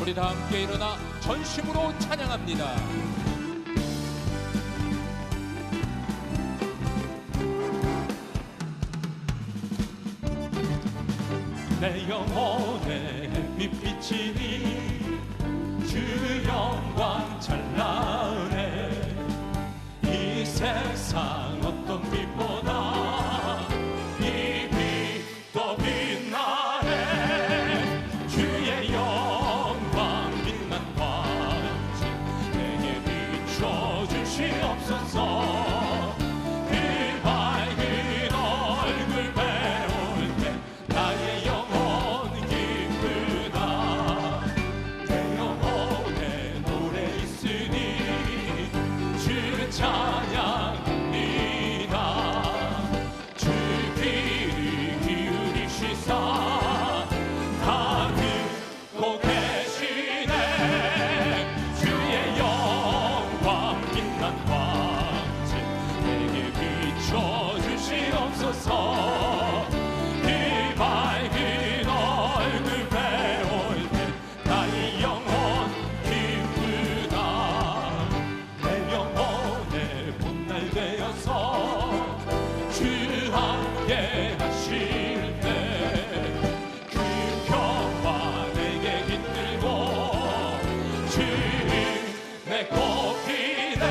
우리 다 함께 일어나 전심으로 찬양합니다. 내 영혼에 햇빛 비치니 주 영광 찬란해. 이 세상 어떤 빛보다 이 빛 더 빛나네. 주의 영광 빛난 광채 내게 비춰 주시옵소서. 그 밝은 얼굴 배울 때 나의 영혼 기쁘다. 내 영혼에 노래 있으니 주 찬양합니다. 주 귀를 기울이시사 다 듣고 계시네. 주의 영광 빛난 광채 내게 비춰 주시옵소서. 그 밝은 얼굴 배울 때 나의 영혼 기쁘다. 내 영혼의 봄날 되어서 주 함께 하실 때 그 평화 내게 깃들고 주내 꽃피네.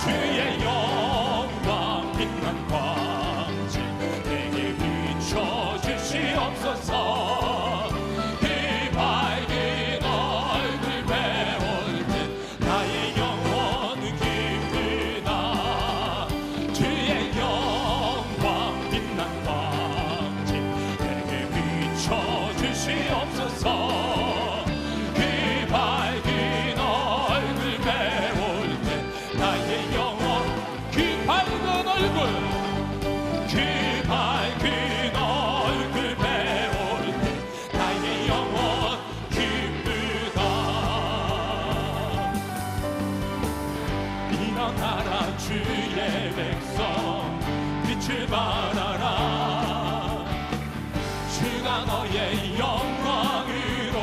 주의 영광 빛난 광채 내게 비춰 주시옵소서. 그 밝은 얼굴 배울 때 나의 영혼 기쁘다. 주의 영광 빛난 광채 내게 비춰 주시옵소서. 그 밝은 얼굴 배울 때 나의 영혼 그 밝은 얼굴 그 밝은 얼굴 배울 때 나의 영혼 기쁘다. 일어나라 주의 백성 빛을 발하라. 주가 너의 영광으로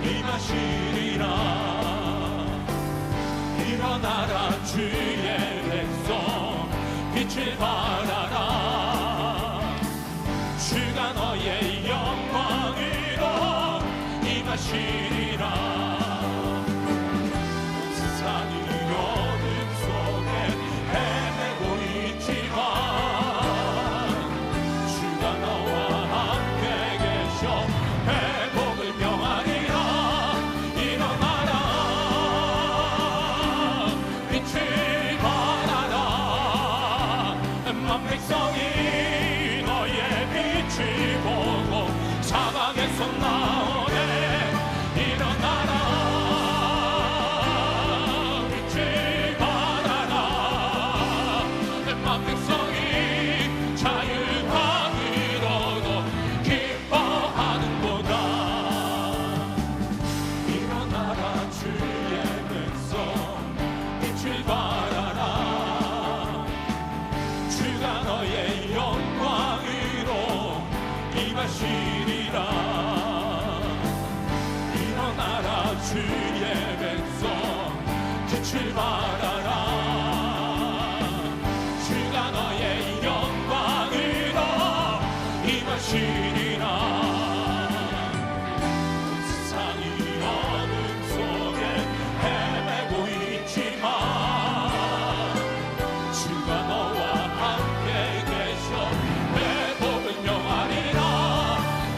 임하시리라. 일어나라 주의 백성 빛을 발하라. 주가 너의 영광으로 임하시리라. 세상이 어둠 속에 헤매고 있지만 주가 너와 함께 계셔 회복을 명하리라. 일어나라 빛을 발하라. 만 백성이 너의 빛을 보고 사방에서 나오네. 일어나라 빛을 발하라. 만 백성이 자유함으로도 기뻐하는도다. 일어나라 주의 백성 빛을 발하라. 주가 너의 영광으로 임하시리라. 일어나라 주의 백성 빛을 발하라. 주가 너의 영광으로 임하시리라. 세상이 어둠 속에 헤매고 있지만 주가 너와 함께 계셔 회복을 명하리라.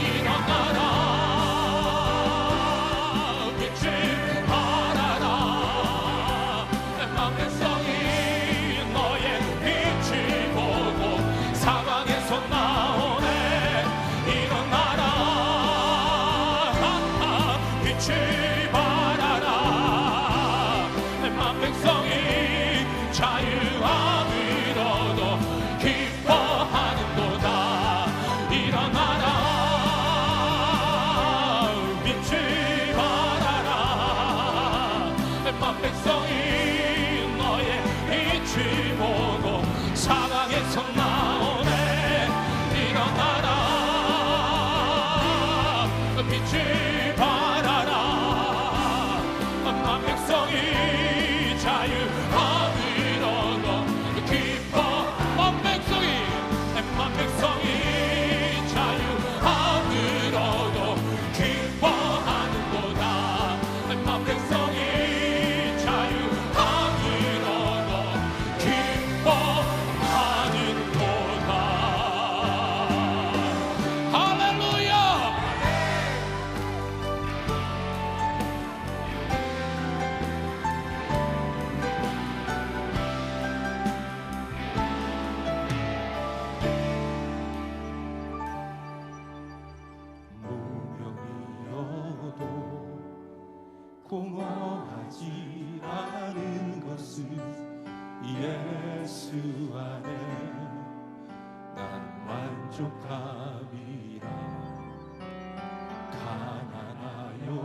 일어나라 빛을 발하라. 만 백성이 너의 빛을 보고 사방에서 나오네. 일어나라 빛을 발하라. 만 백성이 자유함으로도 기뻐하는도다. 일어나라 빛을 발하라. 만 백성이 너의 빛을 보고 사방에서 나오네. 일어나라 빛을 발하라. 예수 안에 난 만족함이라. 가난하여도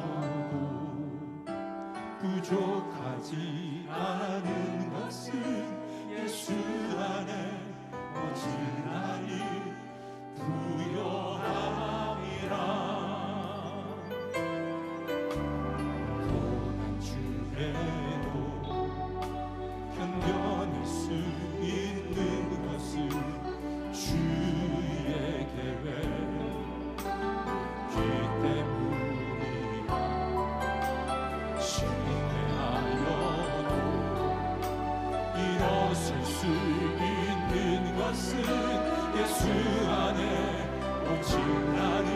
부족하지 않은 것은 예수 안에 어지간히 부요함이라. 고난 중에도 견뎌낼 수 있는 것은 주의 계획 기 때문이라. 실패하여도 일어설 수 있는 것은 예수 안에 오직 나니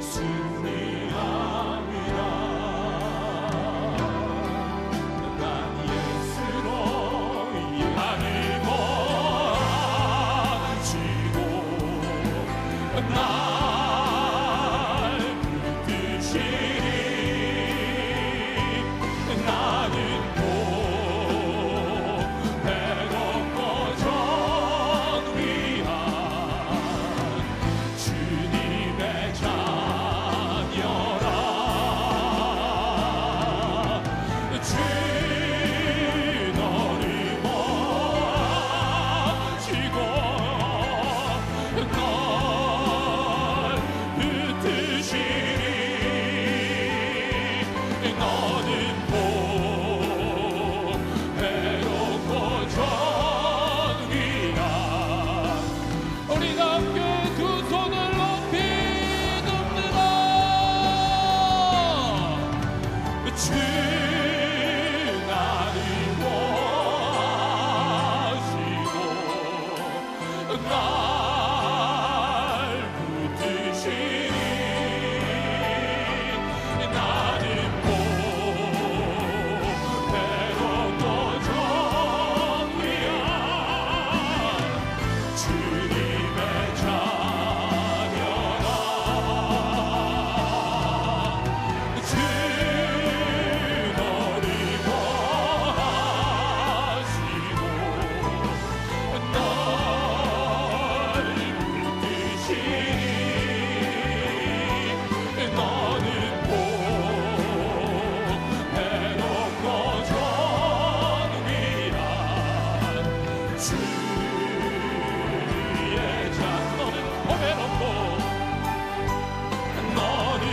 승리함이라. 난 예수로 하늘 모아지고 날 붙드시리. 나는 배고파 전 위한 주님의 자녀라. 주 너를 모아지고 널 붙드시리. 너는 배롭고 전 위한. 우리가 함께 두 손을 높이 듭니다. 주 나를 모아시고 날 붙드시리. 나는 배롭고 전 위한 주님의 자녀라. 주 너를 모아시고 널 붙드시리. 너는 배롭고 전 위한 주의 자. 너는 배롭고 너는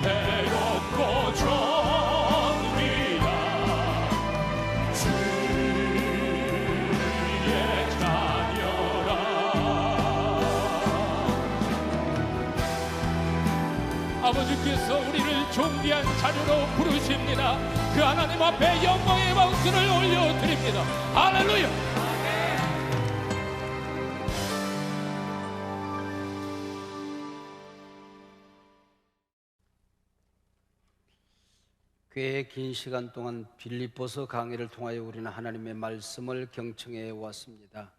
배롭고 전 위한 주의 자녀라. 아버지께서 우리를 존귀한 자녀로 부르십니다. 그 하나님 앞에 영광의 박수를 올려드립니다. 할렐루야. 꽤 긴 시간 동안 빌립보서 강의를 통하여 우리는 하나님의 말씀을 경청해 왔습니다.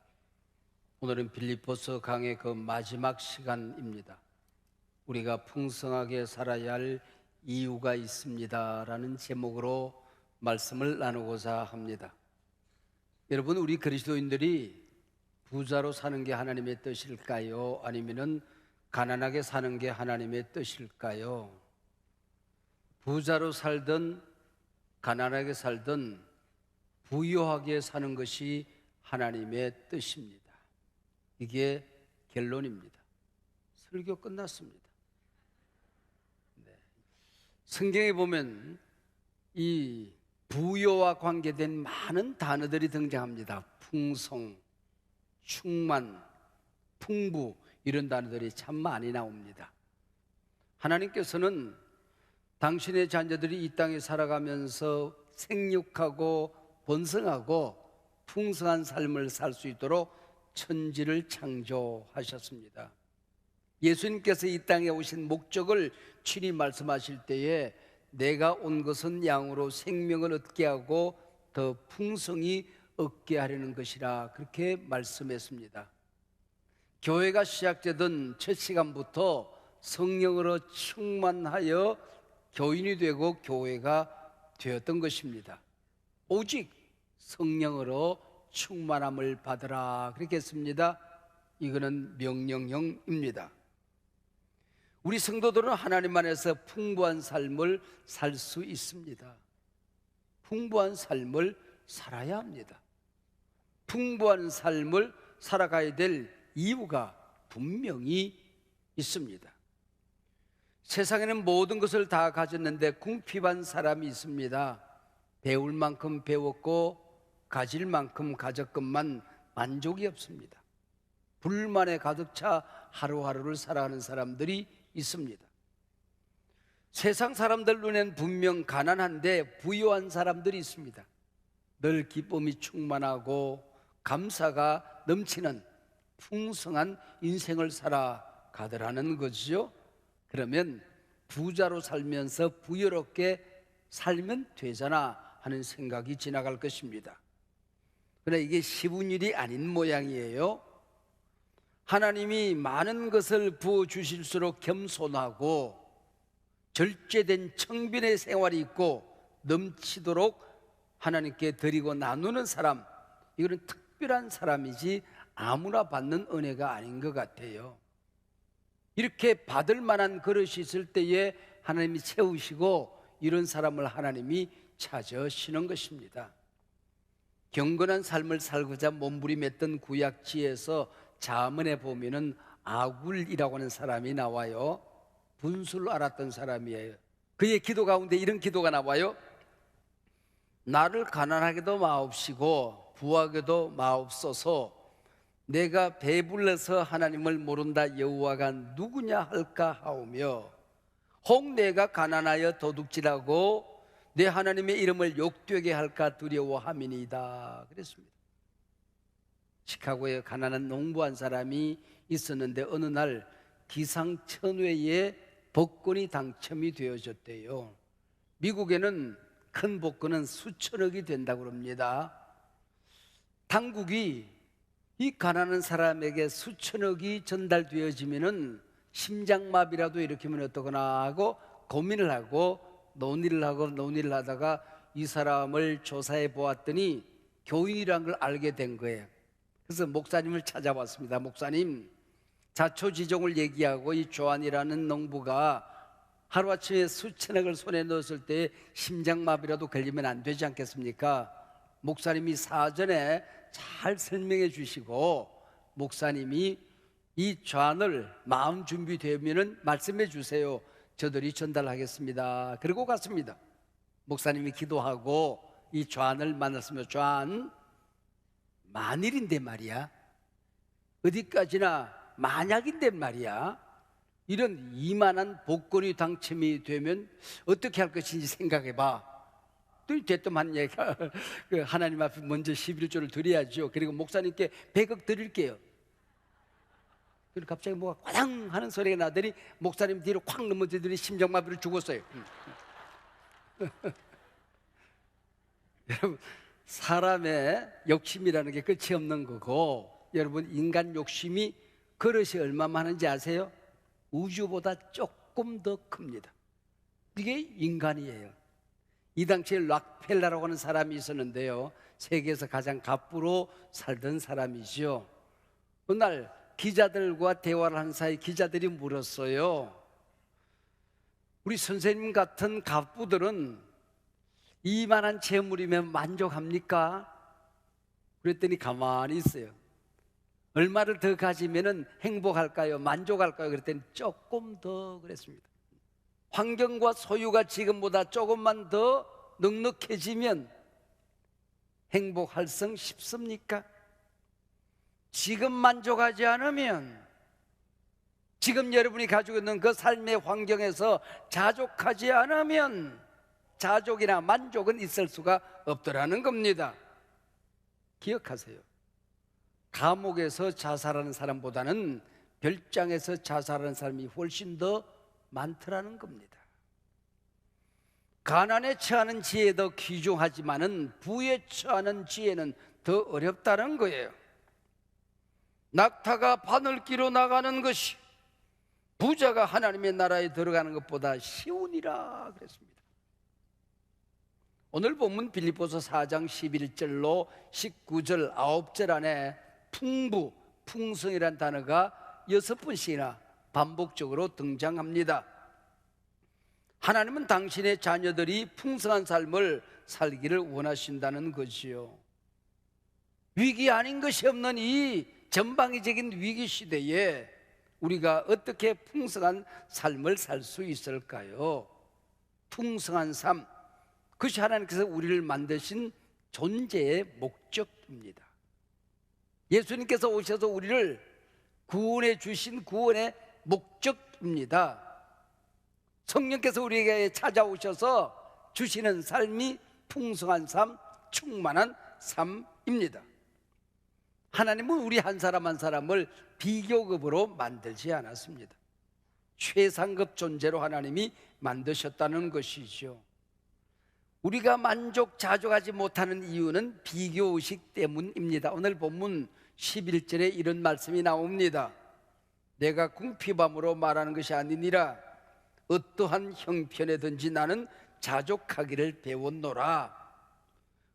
오늘은 빌립보서 강의 그 마지막 시간입니다. 우리가 풍성하게 살아야 할 이유가 있습니다 라는 제목으로 말씀을 나누고자 합니다. 여러분, 우리 그리스도인들이 부자로 사는 게 하나님의 뜻일까요? 아니면은 가난하게 사는 게 하나님의 뜻일까요? 부자로 살든 가난하게 살든 부유하게 사는 것이 하나님의 뜻입니다. 이게 결론입니다. 설교 끝났습니다. 성경에 보면 이 부여와 관계된 많은 단어들이 등장합니다. 풍성, 충만, 풍부, 이런 단어들이 참 많이 나옵니다. 하나님께서는 당신의 자녀들이 이 땅에 살아가면서 생육하고 번성하고 풍성한 삶을 살 수 있도록 천지를 창조하셨습니다. 예수님께서 이 땅에 오신 목적을 친히 말씀하실 때에 내가 온 것은 양으로 생명을 얻게 하고 더 풍성히 얻게 하려는 것이라, 그렇게 말씀했습니다. 교회가 시작되던 첫 시간부터 성령으로 충만하여 교인이 되고 교회가 되었던 것입니다. 오직 성령으로 충만함을 받으라 그렇게 했습니다. 이거는 명령형입니다. 우리 성도들은 하나님 안에서 풍부한 삶을 살 수 있습니다. 풍부한 삶을 살아야 합니다. 풍부한 삶을 살아가야 될 이유가 분명히 있습니다. 세상에는 모든 것을 다 가졌는데 궁핍한 사람이 있습니다. 배울 만큼 배웠고 가질 만큼 가졌건만 만족이 없습니다. 불만에 가득 차 하루하루를 살아가는 사람들이 있습니다. 세상 사람들 눈엔 분명 가난한데 부유한 사람들이 있습니다. 늘 기쁨이 충만하고 감사가 넘치는 풍성한 인생을 살아가더라는 거죠. 그러면 부자로 살면서 부유롭게 살면 되잖아 하는 생각이 지나갈 것입니다. 그러나 이게 쉬운 일이 아닌 모양이에요. 하나님이 많은 것을 부어주실수록 겸손하고 절제된 청빈의 생활이 있고 넘치도록 하나님께 드리고 나누는 사람, 이거는 특별한 사람이지 아무나 받는 은혜가 아닌 것 같아요. 이렇게 받을 만한 그릇이 있을 때에 하나님이 채우시고 이런 사람을 하나님이 찾으시는 것입니다. 경건한 삶을 살고자 몸부림했던 구약지에서 자문에 보면은 아굴이라고 하는 사람이 나와요. 분수를 알았던 사람이에요. 그의 기도 가운데 이런 기도가 나와요. 나를 가난하게도 마옵시고 부하게도 마옵소서. 내가 배불러서 하나님을 모른다 여호와가 누구냐 할까 하오며 혹 내가 가난하여 도둑질하고 내 하나님의 이름을 욕되게 할까 두려워함이니이다 그랬습니다. 시카고에 가난한 농부한 사람이 있었는데 어느 날 기상천외에 복권이 당첨이 되어졌대요. 미국에는 큰 복권은 수천억이 된다고 합니다. 당국이 이 가난한 사람에게 수천억이 전달되어지면은 심장마비라도 일으키면 어떠거나 하고 고민을 하고 논의를 하다가 이 사람을 조사해 보았더니 교인이라는 걸 알게 된 거예요. 그래서 목사님을 찾아봤습니다. 목사님, 자초지종을 얘기하고 이 조안이라는 농부가 하루아침에 수천억을 손에 넣었을 때 심장마비라도 걸리면 안 되지 않겠습니까? 목사님이 사전에 잘 설명해 주시고 목사님이 이 조안을 마음 준비되면은 말씀해 주세요. 저들이 전달하겠습니다. 그리고 갔습니다. 목사님이 기도하고 이 조안을 만났으며 조안 만일인데 말이야, 어디까지나 만약인데 말이야, 이런 이만한 복권이 당첨이 되면 어떻게 할 것인지 생각해봐. 또 대뜸한 얘기가 하나님 앞에 먼저 11조를 드려야죠. 그리고 목사님께 100억 드릴게요. 그리고 갑자기 뭐가 꽝 하는 소리가 나더니 목사님 뒤로 콱 넘어지더니 심장마비를 죽었어요. 여러분, 사람의 욕심이라는 게 끝이 없는 거고, 여러분 인간 욕심이 그릇이 얼마만 하는지 아세요? 우주보다 조금 더 큽니다. 이게 인간이에요. 이 당시에 락펠라라고 하는 사람이 있었는데요, 세계에서 가장 갑부로 살던 사람이죠. 어느 날 기자들과 대화를 한 사이 기자들이 물었어요. 우리 선생님 같은 갑부들은 이만한 재물이면 만족합니까? 그랬더니 가만히 있어요. 얼마를 더 가지면 행복할까요? 만족할까요? 그랬더니 조금 더 그랬습니다. 환경과 소유가 지금보다 조금만 더 넉넉해지면 행복할 성 싶습니까? 지금 만족하지 않으면, 지금 여러분이 가지고 있는 그 삶의 환경에서 자족하지 않으면 자족이나 만족은 있을 수가 없더라는 겁니다. 기억하세요. 감옥에서 자살하는 사람보다는 별장에서 자살하는 사람이 훨씬 더 많더라는 겁니다. 가난에 처하는 지혜도 귀중하지만은 부에 처하는 지혜는 더 어렵다는 거예요. 낙타가 바늘기로 나가는 것이 부자가 하나님의 나라에 들어가는 것보다 쉬우니라 그랬습니다. 오늘 본문 빌립보서 4장 11절로 19절 9절 안에 풍부, 풍성이란 단어가 6번씩이나 반복적으로 등장합니다. 하나님은 당신의 자녀들이 풍성한 삶을 살기를 원하신다는 것이요. 위기 아닌 것이 없는 이 전방위적인 위기 시대에 우리가 어떻게 풍성한 삶을 살 수 있을까요? 풍성한 삶, 그것이 하나님께서 우리를 만드신 존재의 목적입니다. 예수님께서 오셔서 우리를 구원해 주신 구원의 목적입니다. 성령께서 우리에게 찾아오셔서 주시는 삶이 풍성한 삶, 충만한 삶입니다. 하나님은 우리 한 사람 한 사람을 비교급으로 만들지 않았습니다. 최상급 존재로 하나님이 만드셨다는 것이죠. 우리가 만족자족하지 못하는 이유는 비교의식 때문입니다. 오늘 본문 11절에 이런 말씀이 나옵니다. 내가 궁핍함으로 말하는 것이 아니니라 어떠한 형편에든지 나는 자족하기를 배웠노라.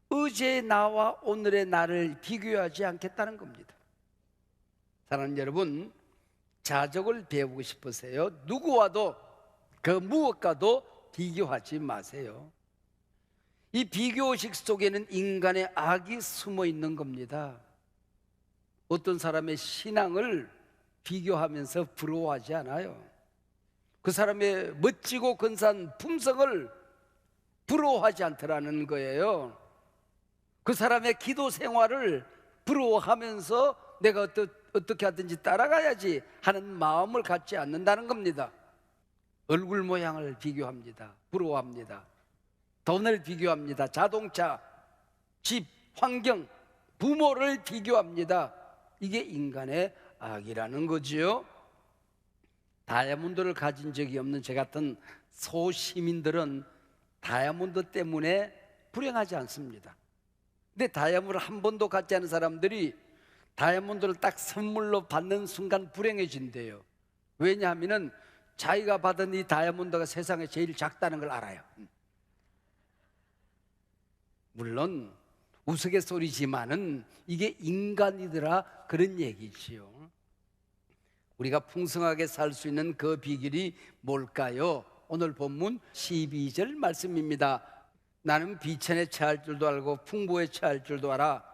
어제의 나와 오늘의 나를 비교하지 않겠다는 겁니다. 사랑하는 여러분, 자족을 배우고 싶으세요? 누구와도 그 무엇과도 비교하지 마세요. 이 비교의식 속에는 인간의 악이 숨어 있는 겁니다. 어떤 사람의 신앙을 비교하면서 부러워하지 않아요. 그 사람의 멋지고 근사한 품성을 부러워하지 않더라는 거예요. 그 사람의 기도 생활을 부러워하면서 내가 어떻게 하든지 따라가야지 하는 마음을 갖지 않는다는 겁니다. 얼굴 모양을 비교합니다. 부러워합니다. 돈을 비교합니다. 자동차, 집, 환경, 부모를 비교합니다. 이게 인간의 악이라는 거지요. 다이아몬드를 가진 적이 없는 저 같은 소시민들은 다이아몬드 때문에 불행하지 않습니다. 근데 다이아몬드를 한 번도 갖지 않은 사람들이 다이아몬드를 딱 선물로 받는 순간 불행해진대요. 왜냐하면 자기가 받은 이 다이아몬드가 세상에 제일 작다는 걸 알아요. 물론 우스갯소리지만은 이게 인간이더라 그런 얘기지요. 우리가 풍성하게 살 수 있는 그 비결이 뭘까요? 오늘 본문 12절 말씀입니다. 나는 비천에 처할 줄도 알고 풍부에 처할 줄도 알아.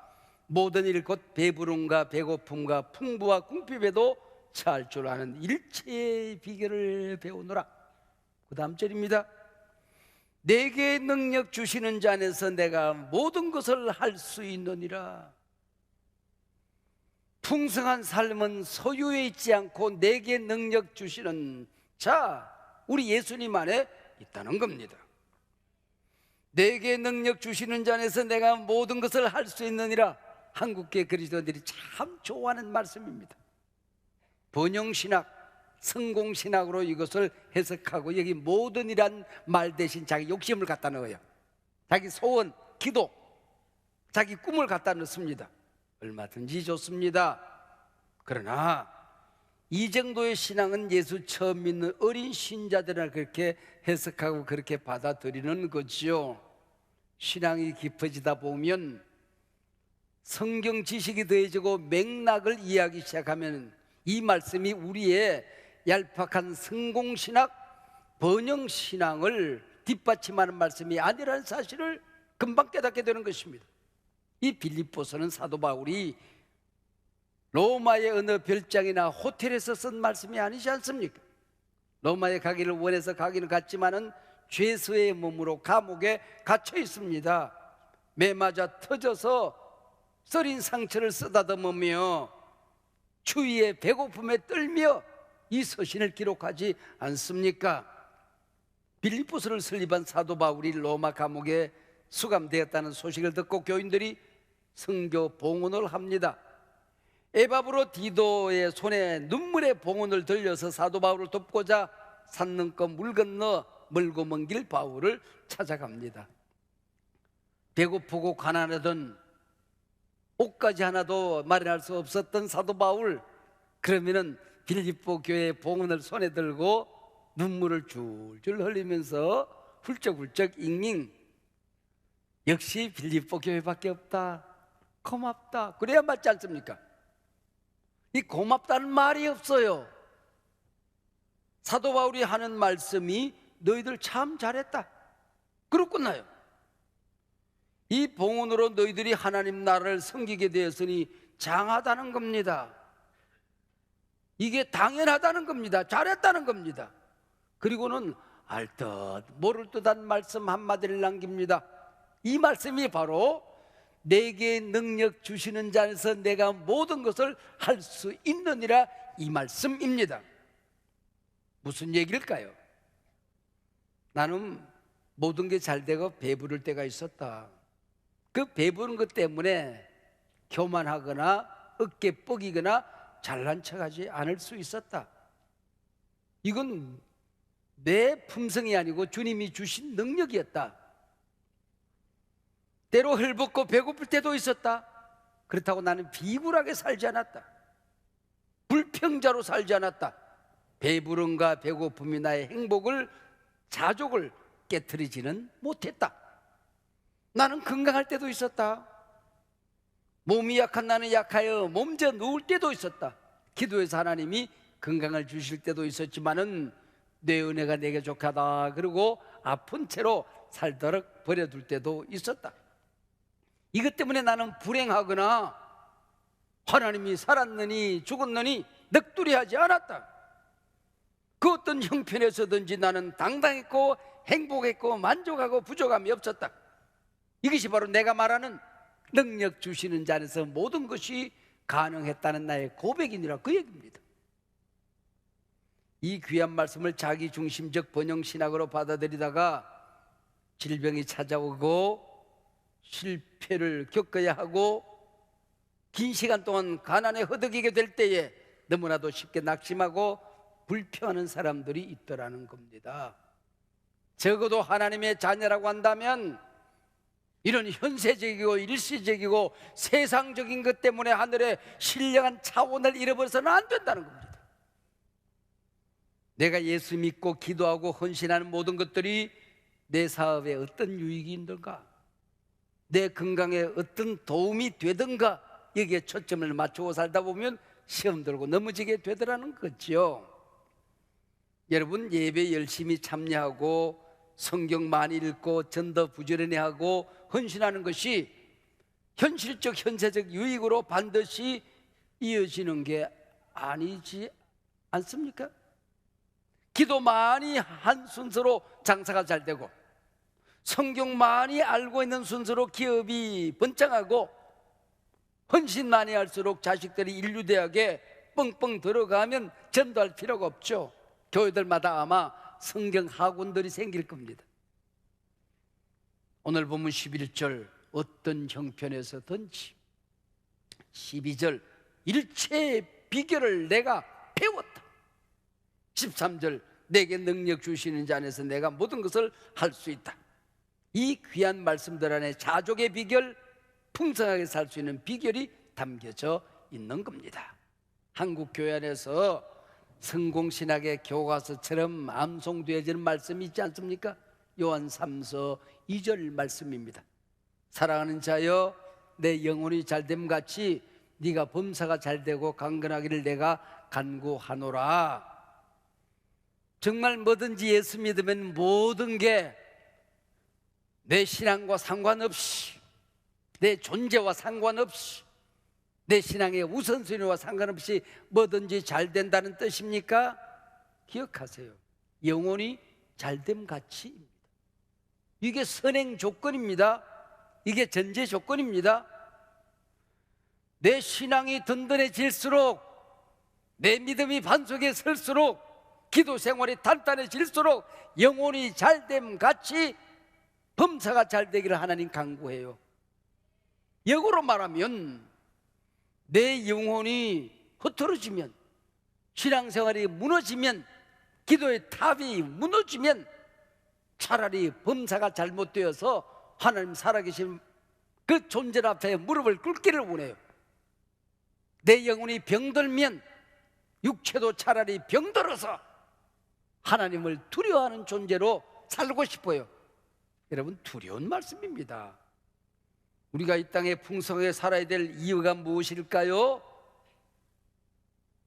모든 일 곧 배부름과 배고픔과 풍부와 궁핍에도 처할 줄 아는 일체의 비결을 배우노라. 그 다음 절입니다. 내게 능력 주시는 자 안에서 내가 모든 것을 할 수 있느니라. 풍성한 삶은 소유에 있지 않고 내게 능력 주시는 자, 우리 예수님 안에 있다는 겁니다. 내게 능력 주시는 자 안에서 내가 모든 것을 할 수 있느니라. 한국계 그리스도인들이 참 좋아하는 말씀입니다. 번영신학, 성공신학으로 이것을 해석하고 여기 모든이란 말 대신 자기 욕심을 갖다 넣어요. 자기 소원, 기도, 자기 꿈을 갖다 넣습니다. 얼마든지 좋습니다. 그러나 이 정도의 신앙은 예수 처음 믿는 어린 신자들이나 그렇게 해석하고 그렇게 받아들이는 거지요. 신앙이 깊어지다 보면 성경 지식이 더해지고 맥락을 이해하기 시작하면 이 말씀이 우리의 얄팍한 성공신학, 번영신앙을 뒷받침하는 말씀이 아니라는 사실을 금방 깨닫게 되는 것입니다. 이 빌립보서는 사도 바울이 로마의 어느 별장이나 호텔에서 쓴 말씀이 아니지 않습니까? 로마에 가기를 원해서 가기는 갔지만은 죄수의 몸으로 감옥에 갇혀 있습니다. 매 맞아 터져서 썰인 상처를 쓰다듬으며 추위에 배고픔에 떨며 이 서신을 기록하지 않습니까? 빌립보서를 설립한 사도 바울이 로마 감옥에 수감되었다는 소식을 듣고 교인들이 선교 봉헌을 합니다. 에바브로 디도의 손에 눈물의 봉헌을 들려서 사도 바울을 돕고자 산 넘고 물 건너 멀고 먼 길 바울을 찾아갑니다. 배고프고 가난하던 옷까지 하나도 마련할 수 없었던 사도 바울, 그러면은 빌립보 교회의 봉헌을 손에 들고 눈물을 줄줄 흘리면서 훌쩍훌쩍 잉잉 역시 빌립보 교회밖에 없다. 고맙다. 그래야 맞지 않습니까? 이 고맙다는 말이 없어요. 사도 바울이 하는 말씀이 너희들 참 잘했다. 그러고 끝나요. 이 봉헌으로 너희들이 하나님 나라를 섬기게 되었으니 장하다는 겁니다. 이게 당연하다는 겁니다. 잘했다는 겁니다. 그리고는 알 듯 모를 듯한 말씀 한마디를 남깁니다. 이 말씀이 바로 내게 능력 주시는 자 안에서 내가 모든 것을 할 수 있느니라, 이 말씀입니다. 무슨 얘기일까요? 나는 모든 게 잘 되고 배부를 때가 있었다. 그 배부른 것 때문에 교만하거나 어깨 뻐기거나 잘난 척하지 않을 수 있었다. 이건 내 품성이 아니고 주님이 주신 능력이었다. 때로 헐벗고 배고플 때도 있었다. 그렇다고 나는 비굴하게 살지 않았다. 불평자로 살지 않았다. 배부름과 배고픔이 나의 행복을, 자족을 깨트리지는 못했다. 나는 건강할 때도 있었다. 몸이 약한 나는 약하여 몸져 누울 때도 있었다. 기도해서 하나님이 건강을 주실 때도 있었지만은 내 은혜가 내게 족하다 그러고 아픈 채로 살도록 버려둘 때도 있었다. 이것 때문에 나는 불행하거나 하나님이 살았느니 죽었느니 넋두리하지 않았다. 그 어떤 형편에서든지 나는 당당했고 행복했고 만족하고 부족함이 없었다. 이것이 바로 내가 말하는 능력 주시는 자 안에서 모든 것이 가능했다는 나의 고백이니라, 그 얘기입니다. 이 귀한 말씀을 자기 중심적 번영신학으로 받아들이다가 질병이 찾아오고 실패를 겪어야 하고 긴 시간 동안 가난에 허덕이게 될 때에 너무나도 쉽게 낙심하고 불평하는 사람들이 있더라는 겁니다. 적어도 하나님의 자녀라고 한다면 이런 현세적이고 일시적이고 세상적인 것 때문에 하늘의 신령한 차원을 잃어버려서는 안 된다는 겁니다. 내가 예수 믿고 기도하고 헌신하는 모든 것들이 내 사업에 어떤 유익이 있는가, 내 건강에 어떤 도움이 되든가, 여기에 초점을 맞추고 살다 보면 시험 들고 넘어지게 되더라는 거죠. 여러분, 예배 열심히 참여하고 성경 많이 읽고 전도 부지런히 하고 헌신하는 것이 현실적 현세적 유익으로 반드시 이어지는 게 아니지 않습니까? 기도 많이 한 순서로 장사가 잘 되고 성경 많이 알고 있는 순서로 기업이 번창하고 헌신 많이 할수록 자식들이 인류대학에 뻥뻥 들어가면 전도할 필요가 없죠. 교회들마다 아마 성경 학원들이 생길 겁니다. 오늘 보면 11절 어떤 형편에서든지, 12절 일체의 비결을 내가 배웠다, 13절 내게 능력 주시는 자 안에서 내가 모든 것을 할 수 있다. 이 귀한 말씀들 안에 자족의 비결, 풍성하게 살 수 있는 비결이 담겨져 있는 겁니다. 한국 교회 안에서 성공신학의 교과서처럼 암송되어지는 말씀이 있지 않습니까? 요한 3서 2절 말씀입니다. 사랑하는 자여, 내 영혼이 잘됨 같이 네가 범사가 잘되고 강건하기를 내가 간구하노라. 정말 뭐든지 예수 믿으면 모든 게 내 신앙과 상관없이, 내 존재와 상관없이, 내 신앙의 우선순위와 상관없이 뭐든지 잘 된다는 뜻입니까? 기억하세요. 영혼이 잘됨 같이입니다. 이게 선행 조건입니다. 이게 전제 조건입니다. 내 신앙이 든든해질수록, 내 믿음이 반석에 설수록, 기도 생활이 단단해질수록 영혼이 잘됨 같이 범사가 잘 되기를 하나님 간구해요. 역으로 말하면 내 영혼이 흐트러지면, 신앙생활이 무너지면, 기도의 탑이 무너지면 차라리 범사가 잘못되어서 하나님 살아계신 그 존재 앞에 무릎을 꿇기를 원해요. 내 영혼이 병들면 육체도 차라리 병들어서 하나님을 두려워하는 존재로 살고 싶어요. 여러분, 두려운 말씀입니다. 우리가 이 땅에 풍성하게 살아야 될 이유가 무엇일까요?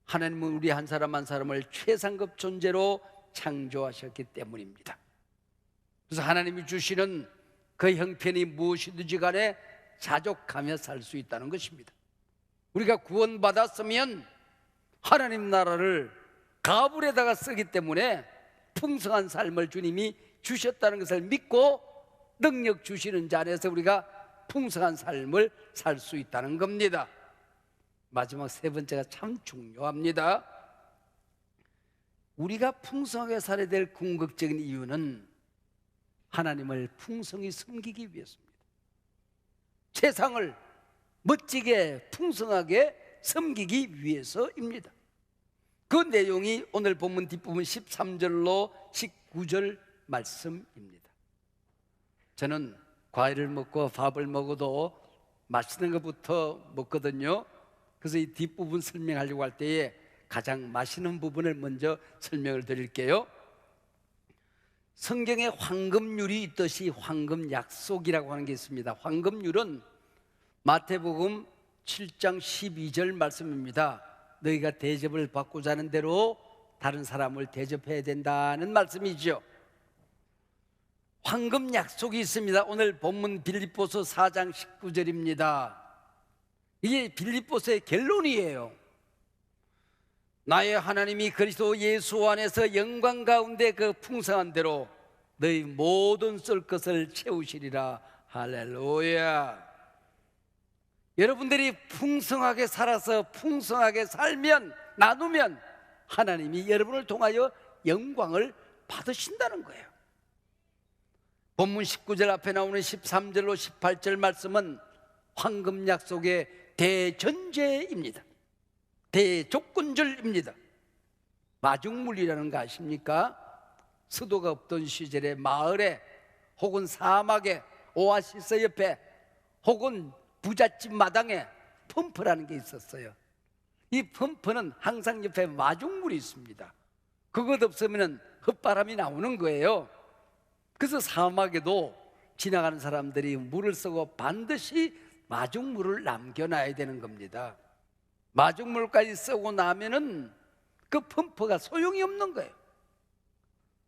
하나님은 우리 한 사람 한 사람을 최상급 존재로 창조하셨기 때문입니다. 그래서 하나님이 주시는 그 형편이 무엇이든지 간에 자족하며 살 수 있다는 것입니다. 우리가 구원받았으면 하나님 나라를 가불에다가 쓰기 때문에 풍성한 삶을 주님이 주셨다는 것을 믿고 능력 주시는 자 안에서 우리가 풍성한 삶을 살 수 있다는 겁니다. 마지막 세 번째가 참 중요합니다. 우리가 풍성하게 살아야 될 궁극적인 이유는 하나님을 풍성히 섬기기 위해서입니다. 세상을 멋지게 풍성하게 섬기기 위해서입니다. 그 내용이 오늘 본문 뒷부분 13절로 19절 말씀입니다. 저는 과일을 먹고 밥을 먹어도 맛있는 것부터 먹거든요. 그래서 이 뒷부분 설명하려고 할 때에 가장 맛있는 부분을 먼저 설명을 드릴게요. 성경에 황금률이 있듯이 황금 약속이라고 하는 게 있습니다. 황금률은 마태복음 7장 12절 말씀입니다. 너희가 대접을 받고자 하는 대로 다른 사람을 대접해야 된다는 말씀이죠. 황금 약속이 있습니다. 오늘 본문 빌립보서 4장 19절입니다. 이게 빌립보서의 결론이에요. 나의 하나님이 그리스도 예수 안에서 영광 가운데 그 풍성한 대로 너희 모든 쏠 것을 채우시리라. 할렐루야. 여러분들이 풍성하게 살아서 풍성하게 살면, 나누면 하나님이 여러분을 통하여 영광을 받으신다는 거예요. 본문 19절 앞에 나오는 13절로 18절 말씀은 황금 약속의 대전제입니다. 대조건절입니다. 마중물이라는 거 아십니까? 수도가 없던 시절에 마을에 혹은 사막에 오아시스 옆에 혹은 부잣집 마당에 펌프라는 게 있었어요. 이 펌프는 항상 옆에 마중물이 있습니다. 그것 없으면 흙바람이 나오는 거예요. 그래서 사막에도 지나가는 사람들이 물을 쓰고 반드시 마중물을 남겨놔야 되는 겁니다. 마중물까지 쓰고 나면은 그 펌프가 소용이 없는 거예요.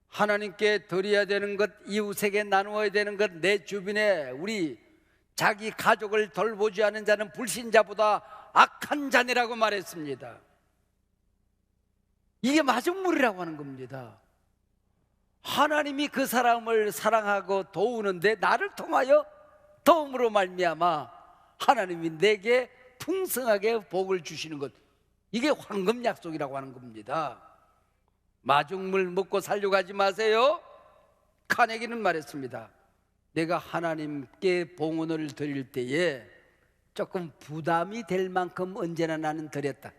하나님께 드려야 되는 것, 이웃에게 나누어야 되는 것, 내 주변에 우리 자기 가족을 돌보지 않은 자는 불신자보다 악한 자니라고 말했습니다. 이게 마중물이라고 하는 겁니다. 하나님이 그 사람을 사랑하고 도우는데 나를 통하여 도움으로 말미암아 하나님이 내게 풍성하게 복을 주시는 것, 이게 황금 약속이라고 하는 겁니다. 마중물 먹고 살려고 하지 마세요. 카네기는 말했습니다. 내가 하나님께 봉헌을 드릴 때에 조금 부담이 될 만큼 언제나 나는 드렸다.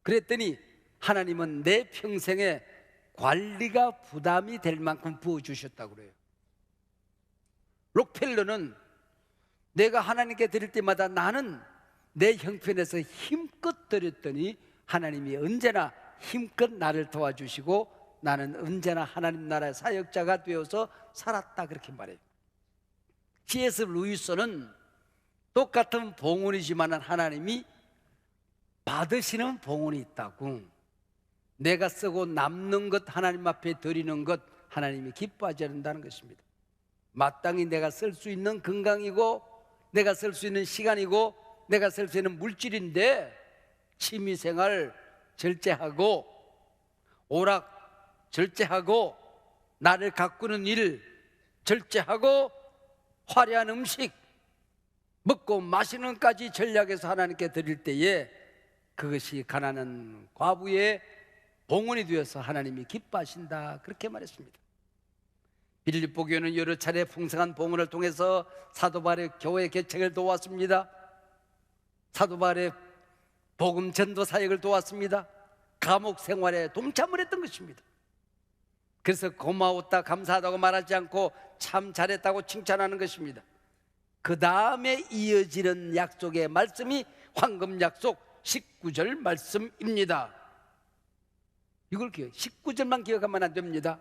그랬더니 하나님은 내 평생에 관리가 부담이 될 만큼 부어주셨다고 그래요. 록펠러는 내가 하나님께 드릴 때마다 나는 내 형편에서 힘껏 드렸더니 하나님이 언제나 힘껏 나를 도와주시고 나는 언제나 하나님 나라의 사역자가 되어서 살았다, 그렇게 말해요. C.S. 루이스는 똑같은 봉헌이지만 하나님이 받으시는 봉헌이 있다고. 내가 쓰고 남는 것, 하나님 앞에 드리는 것, 하나님이 기뻐하지 않는다는 것입니다. 마땅히 내가 쓸 수 있는 건강이고 내가 쓸 수 있는 시간이고 내가 쓸 수 있는 물질인데 취미생활 절제하고 오락 절제하고 나를 가꾸는 일 절제하고 화려한 음식 먹고 마시는 것까지 전략해서 하나님께 드릴 때에 그것이 가난한 과부의 봉헌이 되어서 하나님이 기뻐하신다, 그렇게 말했습니다. 빌립보 교회는 여러 차례 풍성한 봉헌을 통해서 사도 바울의 교회 개척을 도왔습니다. 사도 바울의 복음 전도 사역을 도왔습니다. 감옥 생활에 동참을 했던 것입니다. 그래서 고마웠다, 감사하다고 말하지 않고 참 잘했다고 칭찬하는 것입니다. 그 다음에 이어지는 약속의 말씀이 황금 약속 19절 말씀입니다. 이걸 19절만 기억하면 안 됩니다.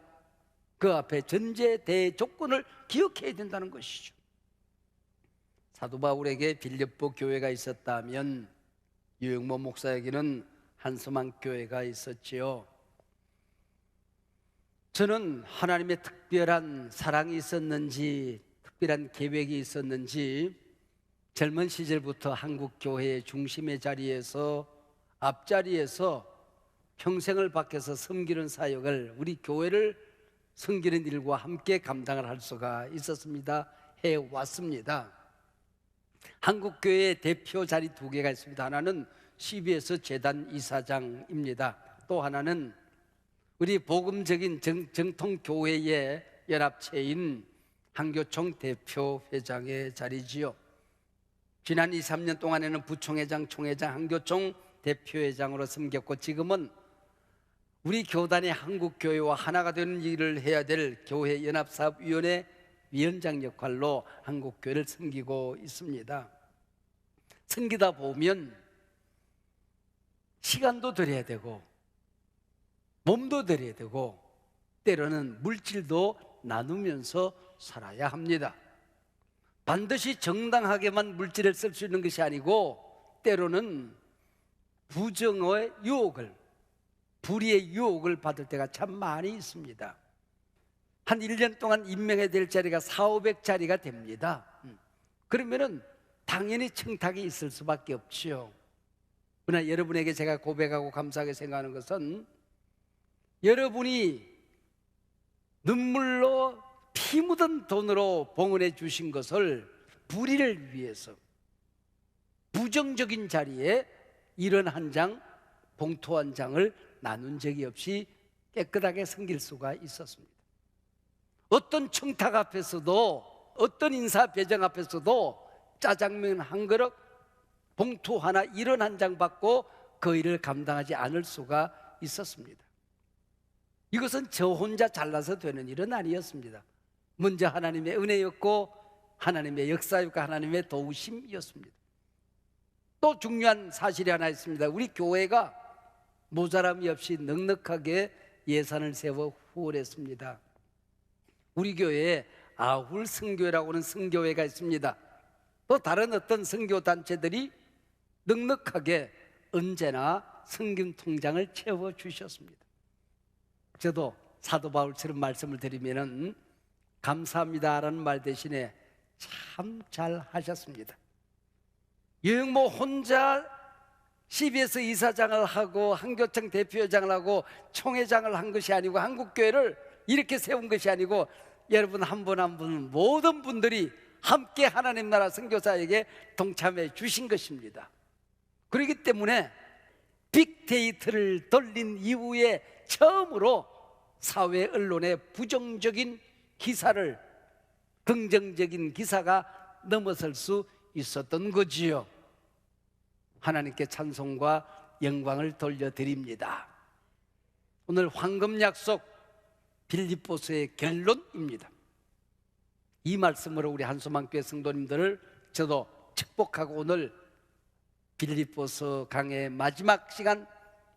그 앞에 전제 대조건을 기억해야 된다는 것이죠. 사도 바울에게 빌립보 교회가 있었다면 유영모 목사에게는 한소망 교회가 있었지요. 저는 하나님의 특별한 사랑이 있었는지, 특별한 계획이 있었는지 젊은 시절부터 한국 교회의 중심의 자리에서, 앞자리에서 평생을 밖에서 섬기는 사역을, 우리 교회를 섬기는 일과 함께 감당을 할 수가 있었습니다. 해왔습니다. 한국 교회의 대표 자리 2개가 있습니다. 하나는 CBS 재단 이사장입니다. 또 하나는 우리 복음적인 정통 교회의 연합체인 한교총 대표 회장의 자리지요. 지난 2, 3년 동안에는 부총회장, 총회장, 한교총 대표회장으로 섬겼고, 지금은 우리 교단의 한국교회와 하나가 되는 일을 해야 될 교회 연합사업위원회 위원장 역할로 한국교회를 섬기고 있습니다. 섬기다 보면 시간도 드려야 되고 몸도 드려야 되고 때로는 물질도 나누면서 살아야 합니다. 반드시 정당하게만 물질을 쓸 수 있는 것이 아니고 때로는 부정의 유혹을, 불의의 유혹을 받을 때가 참 많이 있습니다. 한 1년 동안 임명해야 될 자리가 400~500자리가 됩니다. 그러면은 당연히 청탁이 있을 수밖에 없지요. 그러나 여러분에게 제가 고백하고 감사하게 생각하는 것은, 여러분이 눈물로 피 묻은 돈으로 봉헌해 주신 것을 불의를 위해서 부정적인 자리에 이런 한 장, 봉투 한 장을 나눈 적이 없이 깨끗하게 섬길 수가 있었습니다. 어떤 청탁 앞에서도, 어떤 인사 배정 앞에서도 짜장면 한 그릇, 봉투 하나, 이런 한 장 받고 그 일을 감당하지 않을 수가 있었습니다. 이것은 저 혼자 잘나서 되는 일은 아니었습니다. 먼저 하나님의 은혜였고 하나님의 역사였고 하나님의 도우심이었습니다. 또 중요한 사실이 하나 있습니다. 우리 교회가 모자람이 없이 넉넉하게 예산을 세워 후원했습니다. 우리 교회에 아울 선교회라고 하는 선교회가 있습니다. 또 다른 어떤 선교단체들이 넉넉하게 언제나 성김 통장을 채워주셨습니다. 저도 사도 바울처럼 말씀을 드리면은 감사합니다라는 말 대신에 참 잘하셨습니다. 유영모 혼자 CBS 이사장을 하고 한교총 대표회장을 하고 총회장을 한 것이 아니고 한국교회를 이렇게 세운 것이 아니고 여러분 한 분 한 분 모든 분들이 함께 하나님 나라 선교사에게 동참해 주신 것입니다. 그렇기 때문에 빅데이터를 돌린 이후에 처음으로 사회 언론의 부정적인 기사를 긍정적인 기사가 넘어설 수 있었던 거지요. 하나님께 찬송과 영광을 돌려드립니다. 오늘 황금 약속 빌립보서의 결론입니다. 이 말씀으로 우리 한소망교회 성도님들을 저도 축복하고 오늘 빌립보서 강의 마지막 시간,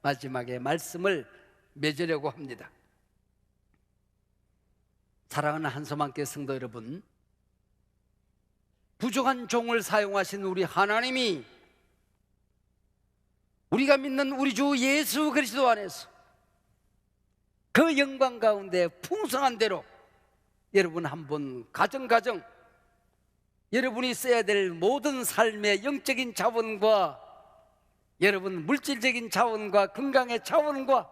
마지막에 말씀을 맺으려고 합니다. 사랑하는 한소망교회 성도 여러분, 부족한 종을 사용하신 우리 하나님이 우리가 믿는 우리 주 예수 그리스도 안에서 그 영광 가운데 풍성한 대로 여러분 한번 가정 여러분이 써야 될 모든 삶의 영적인 자원과 여러분 물질적인 자원과 건강의 자원과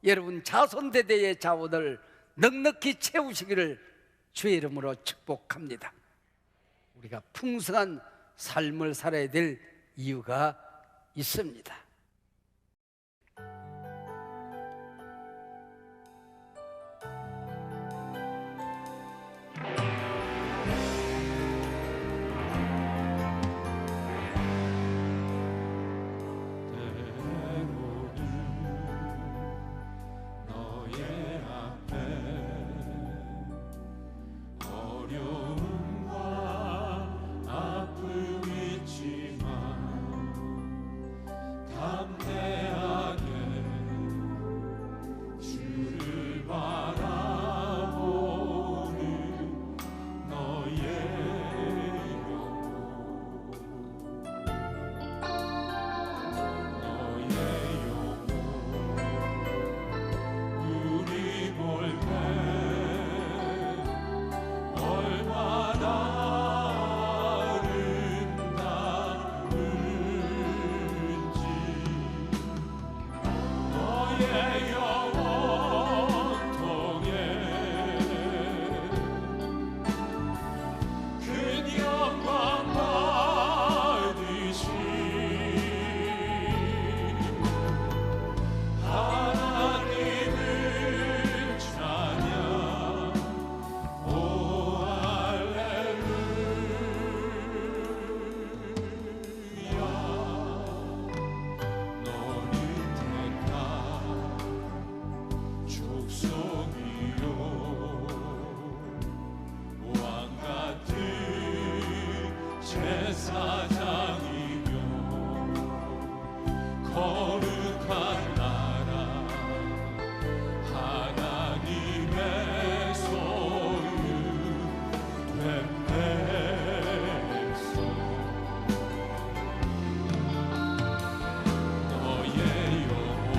여러분 자손대대의 자원을 넉넉히 채우시기를 주의 이름으로 축복합니다. 우리가 풍성한 삶을 살아야 될 이유가 있습니다. 너의 영원통에 큰 영광 받으시 하나님을 찬양 오 할렐루야 너를 택한 족속이요 왕같은 제사장이며 거룩한 나라 하나님의 소유된 백성 너의 영혼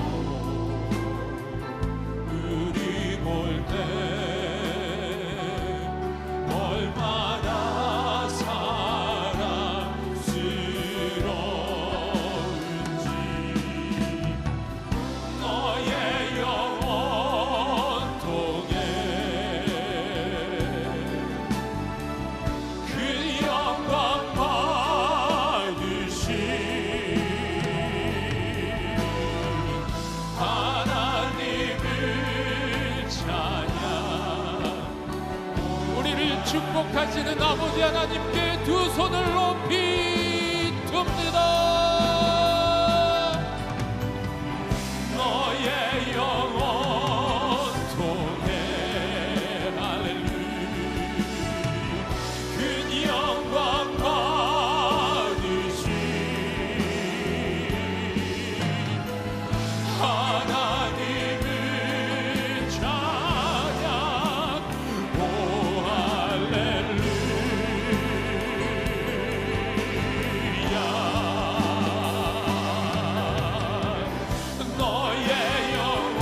우리 볼 때 얼마나 사랑스러운지 너의 영원통에 그 영광 받으시 하나님을 찬양 우리를 축복하시는 아버지 하나님께 두 손을 높이 듭니다. 너의 영원통에 할렐루야 큰 영광 받으시 하나님을 찬양 오 할렐루야 너의 영원통에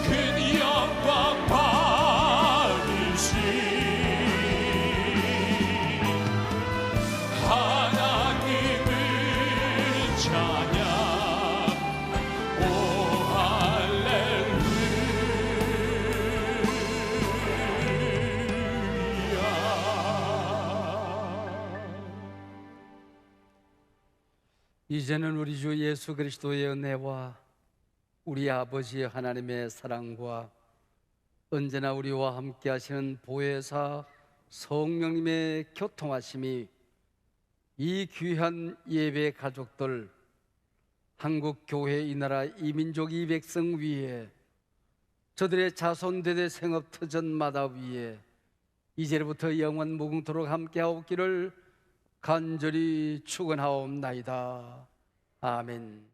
큰 영광 받으시 하나님을 찬양 오 할렐루야 이제는 우리 주 예수 그리스도의 은혜와 우리 아버지 하나님의 사랑과 언제나 우리와 함께 하시는 보혜사 성령님의 교통하심이 이 귀한 예배 가족들 한국 교회 이 나라 이민족 이 백성 위에 저들의 자손 대대 생업 터전마다 위에 이제부터 영원 무궁토록 함께하옵기를 간절히 축원하옵나이다. 아멘.